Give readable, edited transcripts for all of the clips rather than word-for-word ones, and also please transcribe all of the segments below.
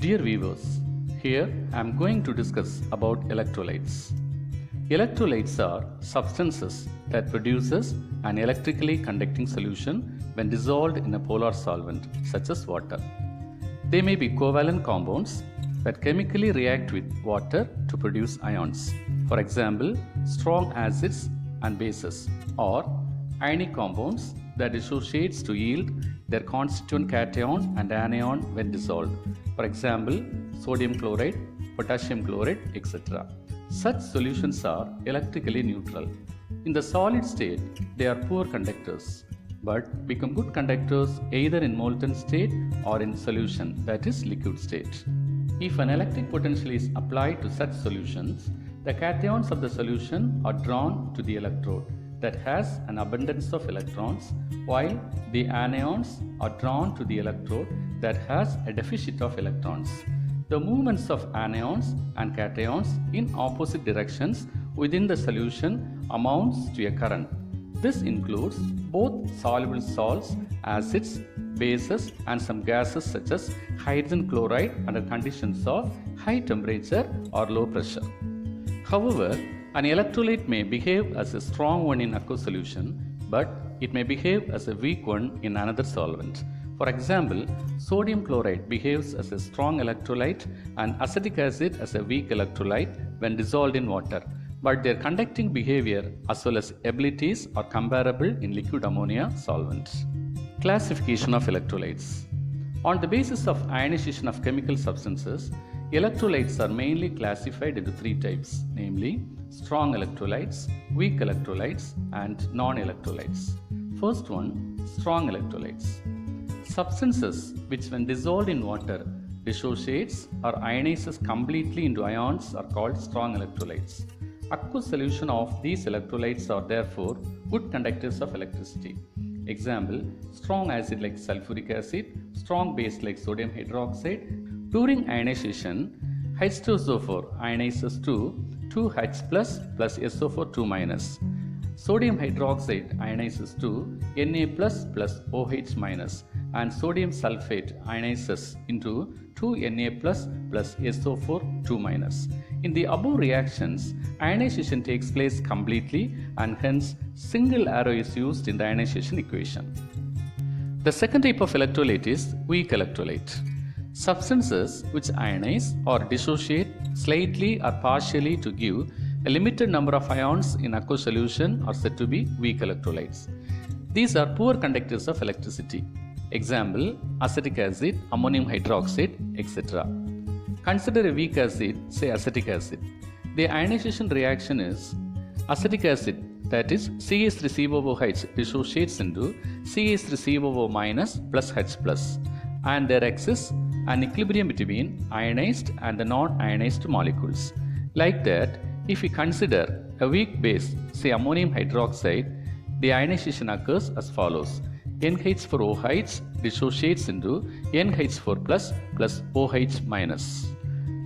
Dear viewers, here I am going to discuss about electrolytes. Electrolytes are substances that produces an electrically conducting solution when dissolved in a polar solvent such as water. They may be covalent compounds that chemically react with water to produce ions. For example, strong acids and bases, or ionic compounds that dissociates to yield their constituent cation and anion when dissolved. For example, sodium chloride, potassium chloride, etc. Such solutions are electrically neutral. In the solid state, they are poor conductors, but become good conductors either in molten state or in solution, that is liquid state. If an electric potential is applied to such solutions, the cations of the solution are drawn to the electrode that has an abundance of electrons, while the anions are drawn to the electrode that has a deficit of electrons. The movements of anions and cations in opposite directions within the solution amounts to a current. This includes both soluble salts, acids, bases, and some gases such as hydrogen chloride under conditions of high temperature or low pressure. However, an electrolyte may behave as a strong one in aqueous solution, but it may behave as a weak one in another solvent. For example, sodium chloride behaves as a strong electrolyte and acetic acid as a weak electrolyte when dissolved in water, but their conducting behavior as well as abilities are comparable in liquid ammonia solvents. Classification of electrolytes. On the basis of ionization of chemical substances, electrolytes are mainly classified into three types, namely strong electrolytes, weak electrolytes, and non-electrolytes. First one, strong electrolytes. Substances which when dissolved in water dissociates or ionizes completely into ions are called strong electrolytes. Aqueous solution of these electrolytes are therefore good conductors of electricity. Example, strong acid like sulfuric acid, strong base like sodium hydroxide. During ionization, H2SO4 ionizes to 2H plus SO4 2-. Sodium hydroxide ionizes to Na plus OH minus, and sodium sulfate ionizes into 2Na plus SO4 2-. In the above reactions, ionization takes place completely, and hence single arrow is used in the ionization equation. The second type of electrolyte is weak electrolyte. Substances which ionize or dissociate slightly or partially to give a limited number of ions in aqueous solution are said to be weak electrolytes. These are poor conductors of electricity. Example, acetic acid, ammonium hydroxide, etc. Consider a weak acid, say acetic acid. The ionization reaction is acetic acid, that is CH3COOH dissociates into CH3COO minus plus H plus, and there exists an equilibrium between ionized and the non-ionized molecules. Like that, if we consider a weak base, say ammonium hydroxide, the ionization occurs as follows. NH4OH dissociates into NH4 plus OH minus.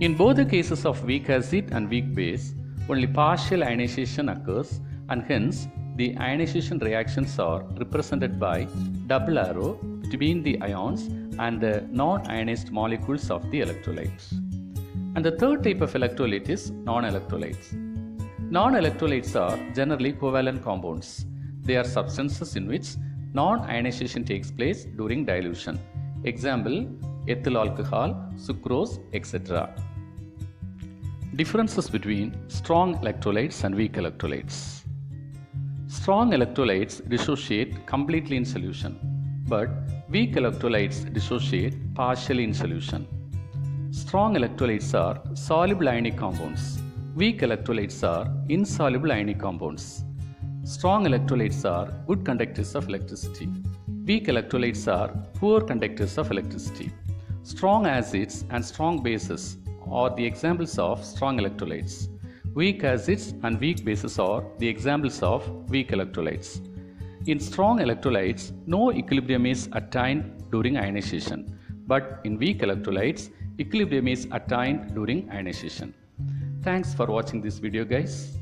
In both the cases of weak acid and weak base, only partial ionization occurs, and hence the ionization reactions are represented by double arrow between the ions and the non-ionized molecules of the electrolytes. And the third type of electrolyte is non-electrolytes. Non-electrolytes are generally covalent compounds. They are substances in which non-ionization takes place during dilution. Example, ethyl alcohol, sucrose, etc. Differences between strong electrolytes and weak electrolytes. Strong electrolytes dissociate completely in solution, but weak electrolytes dissociate partially in solution. Strong electrolytes are soluble ionic compounds. Weak electrolytes are insoluble ionic compounds. Strong electrolytes are good conductors of electricity. Weak electrolytes are poor conductors of electricity. Strong acids and strong bases are the examples of strong electrolytes. Weak acids and weak bases are the examples of weak electrolytes. In strong electrolytes, no equilibrium is attained during ionization, but in weak electrolytes, equilibrium is attained during ionization. Thanks for watching this video, guys.